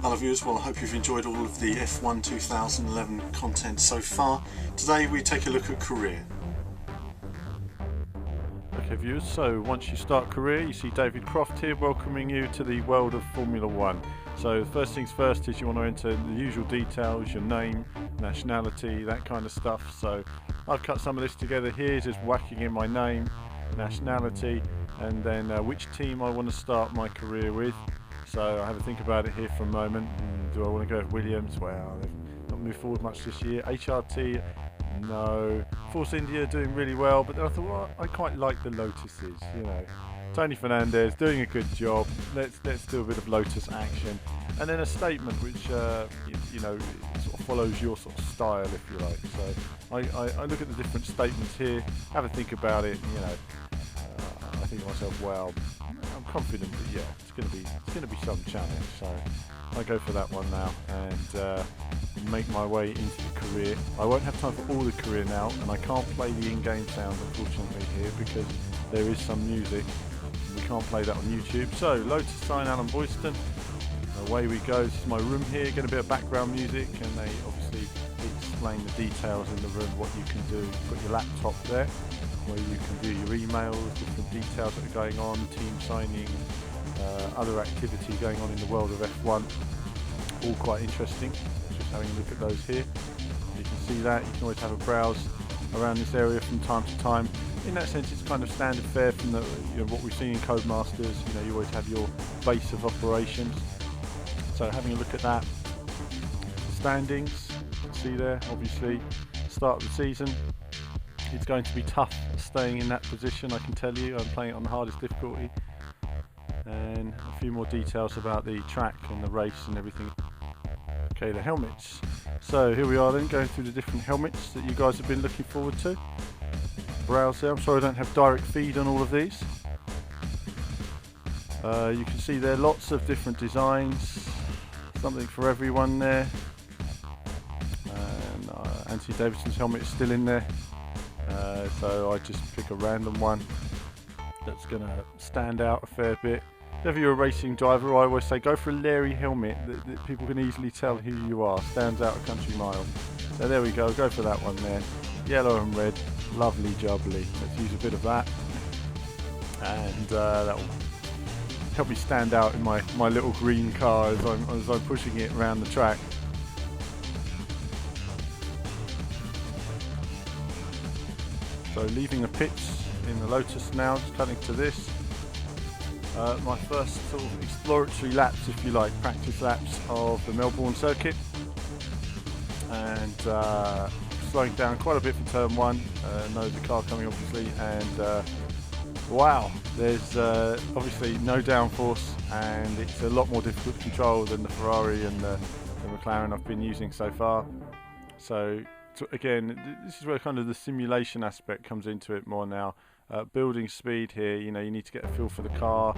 Hello viewers, well I hope you've enjoyed all of the F1 2011 content so far. Today we take a look at career. Okay viewers, so once you start career you see David Croft here welcoming you to the world of Formula 1. So first things first is you want to enter the usual details, your name, nationality, that kind of stuff. So I've cut some of this together here, just whacking in my name, nationality, and then which team I want to start my career with. So I have a think about it here for a moment. Do I want to go with Williams? Well, they've not moved forward much this year. HRT, no. Force India doing really well, but then I thought, well, I quite like the Lotuses, you know. Tony Fernandez doing a good job. Let's do a bit of Lotus action, and then a statement which you know sort of follows your sort of style, if you like. So I look at the different statements here, have a think about it. You know, I think to myself, well, I'm confident that yeah, it's going to be some challenge. So I go for that one now and make my way into the career. I won't have time for all the career now, and I can't play the in-game sound unfortunately here because there is some music. We can't play that on YouTube. So Lotus sign Alan Boyston. Away we go. This is my room here. Going to be a background music, and they obviously explain the details in the room, what you can do. You've got your laptop there, where you can view your emails, different details that are going on, team signing, other activity going on in the world of F1. All quite interesting. Just having a look at those here. You can see that. You can always have a browse around this area from time to time. In that sense, it's kind of standard fare from the, you know, what we've seen in Codemasters. You know, you always have your base of operations. So having a look at that. Standings, you can see there, obviously, start of the season. It's going to be tough staying in that position, I can tell you. I'm playing it on the hardest difficulty. And a few more details about the track and the race and everything. Okay, the helmets. So here we are then, going through the different helmets that you guys have been looking forward to. Browse there. I'm sorry I don't have direct feed on all of these. You can see there lots of different designs, something for everyone there. And Anthony Davidson's helmet is still in there, so I just pick a random one that's going to stand out a fair bit. If you're a racing driver, I always say go for a Larry helmet that people can easily tell who you are, stands out a country mile. So there we go for that one there. Yellow and red, lovely jubbly. Let's use a bit of that, and that will help me stand out in my little green car as I'm pushing it around the track. So leaving the pits in the Lotus now, just cutting to this. My first sort of exploratory laps, if you like, practice laps of the Melbourne circuit, and slowing down quite a bit for turn one. Knows the car coming obviously, and wow, there's obviously no downforce, and it's a lot more difficult to control than the Ferrari and the McLaren I've been using so far. So again, this is where kind of the simulation aspect comes into it more now. Building speed here, you know, you need to get a feel for the car.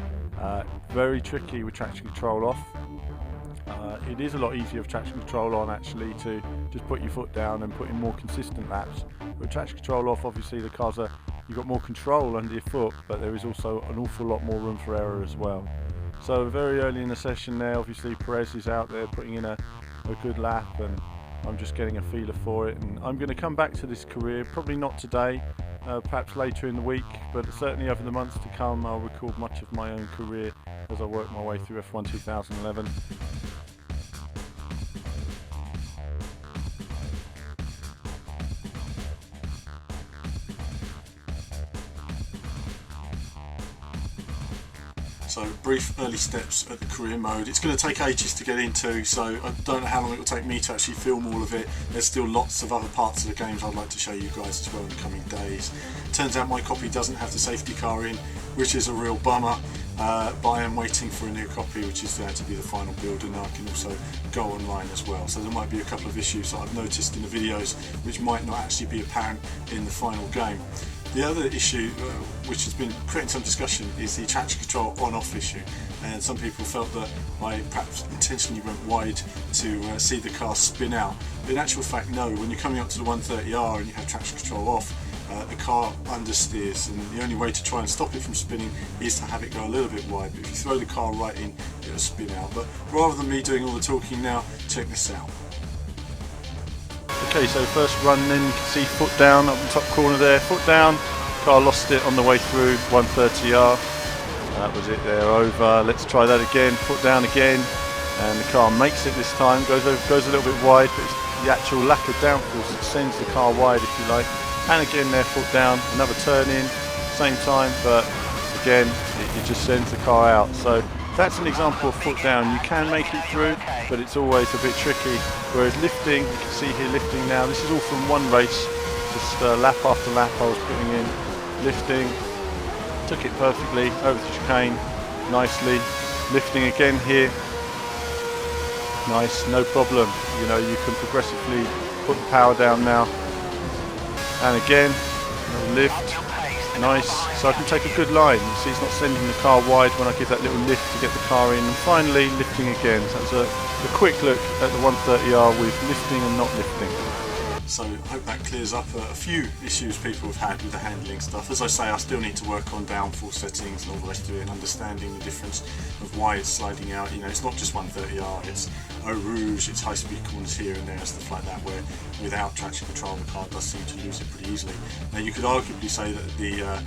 Very tricky with traction control off. It is a lot easier with traction control on actually to just put your foot down and put in more consistent laps. With traction control off, obviously the cars are, you've got more control under your foot, but there is also an awful lot more room for error as well. So very early in the session there, obviously Perez is out there putting in a good lap, and I'm just getting a feeler for it. And I'm going to come back to this career, probably not today, perhaps later in the week, but certainly over the months to come I'll record much of my own career as I work my way through F1 2011. So brief early steps at the career mode. It's going to take ages to get into, so I don't know how long it will take me to actually film all of it. There's still lots of other parts of the games I'd like to show you guys as well in the coming days. Turns out my copy doesn't have the safety car in, which is a real bummer, but I am waiting for a new copy which is there to be the final build, and I can also go online as well. So there might be a couple of issues that I've noticed in the videos which might not actually be apparent in the final game. The other issue which has been creating some discussion is the traction control on-off issue, and some people felt that I perhaps intentionally went wide to see the car spin out. But in actual fact no, when you're coming up to the 130R and you have traction control off, the car understeers, and the only way to try and stop it from spinning is to have it go a little bit wide. But if you throw the car right in, it'll spin out. But rather than me doing all the talking now, check this out. Okay, so first run, then you can see foot down up the top corner there, foot down, car lost it on the way through 130R. That was it there, over. Let's try that again, foot down again, and the car makes it this time, goes a little bit wide, but it's the actual lack of downforce that sends the car wide, if you like. And again there, foot down, another turn in, same time, but again it just sends the car out. So that's an example of foot down. You can make it through, but it's always a bit tricky. Whereas lifting, you can see here lifting now, this is all from one race, just lap after lap I was putting in, lifting, took it perfectly over the chicane nicely, lifting again here, nice, no problem. You know, you can progressively put the power down now, and again lift, nice. So I can take a good line. You see it's not sending the car wide when I give that little lift to get the car in, and finally lifting again. So that's a quick look at the 130R with lifting and not lifting. So I hope that clears up a few issues people have had with the handling stuff. As I say, I still need to work on downforce settings and all the rest of it, and understanding the difference of why it's sliding out. You know, it's not just 130R, it's Eau Rouge, it's high speed corners here and there and stuff like that, where without traction control the car does seem to lose it pretty easily. Now you could arguably say that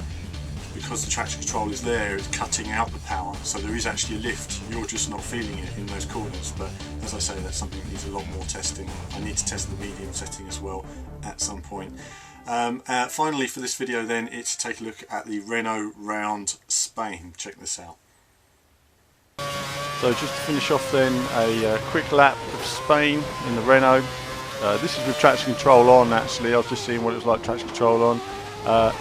because the traction control is there, it's cutting out the power, so there is actually a lift, you're just not feeling it in those corners. But as I say, that's something that needs a lot more testing. I need to test the medium setting as well at some point. Finally for this video then, it's to take a look at the Renault round Spain. Check this out. So just to finish off then, a quick lap of Spain in the Renault. This is with traction control on actually. I was just seeing what it was like traction control on.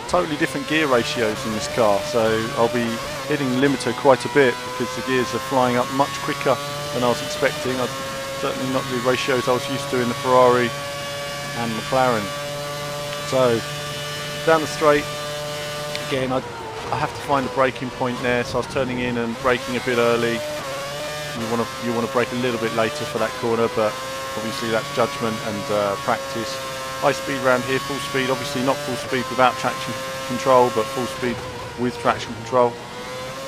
Totally different gear ratios in this car, so I'll be hitting the limiter quite a bit because the gears are flying up much quicker than I was expecting. Certainly not the ratios I was used to in the Ferrari and McLaren. So down the straight again, I have to find a braking point there, so I was turning in and braking a bit early. You want to brake a little bit later for that corner, but obviously that's judgment and practice. High speed around here, full speed, obviously not full speed without traction control, but full speed with traction control.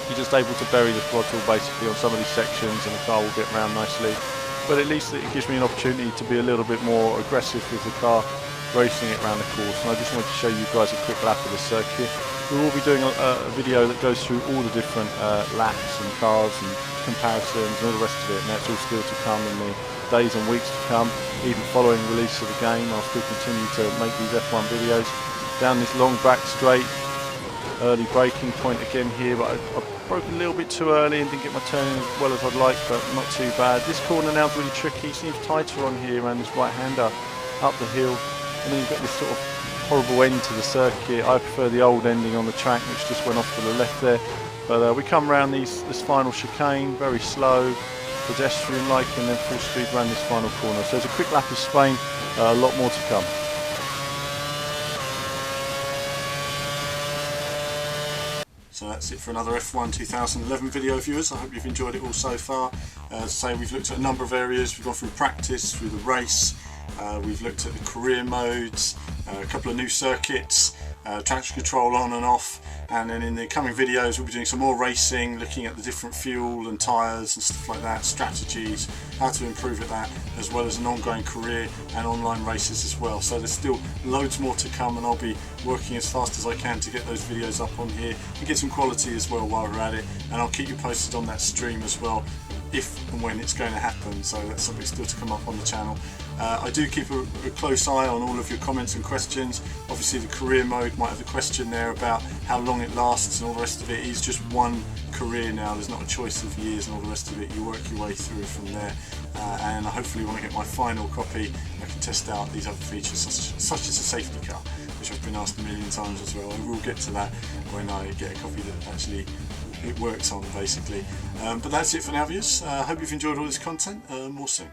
You're just able to bury the throttle basically on some of these sections and the car will get round nicely. But at least it gives me an opportunity to be a little bit more aggressive with the car, racing it around the course. And I just wanted to show you guys a quick lap of the circuit. We will be doing a video that goes through all the different laps and cars and comparisons and all the rest of it, and that's all still to come in the days and weeks to come. Even following release of the game, I'll still continue to make these F1 videos. Down this long back straight, early braking point again here, but I broke a little bit too early and didn't get my turn in as well as I'd like, but not too bad. This corner now is really tricky, seems tighter on here around this right hander up the hill, and then you've got this sort of horrible end to the circuit. I prefer the old ending on the track, which just went off to the left there. But we come around this final chicane, very slow, pedestrian-like, and then full speed around this final corner. So there's a quick lap of Spain, a lot more to come. So that's it for another F1 2011 video, viewers. I hope you've enjoyed it all so far. As I say, we've looked at a number of areas. We've gone through practice, through the race, we've looked at the career modes, a couple of new circuits, traction control on and off, and then in the coming videos we'll be doing some more racing, looking at the different fuel and tyres and stuff like that, strategies, how to improve at that, as well as an ongoing career and online races as well. So there's still loads more to come, and I'll be working as fast as I can to get those videos up on here and get some quality as well while we're at it, and I'll keep you posted on that stream as well, if and when it's going to happen. So that's something still to come up on the channel. I do keep a close eye on all of your comments and questions. Obviously the career mode might have a question there about how long it lasts and all the rest of it. It is just one career now, there's not a choice of years and all the rest of it. You work your way through from there, and hopefully when I get my final copy I can test out these other features such as a safety car, which I've been asked a million times as well. I will get to that when I get a copy that actually it works on basically. But that's it for now, viewers. I hope you've enjoyed all this content. More soon.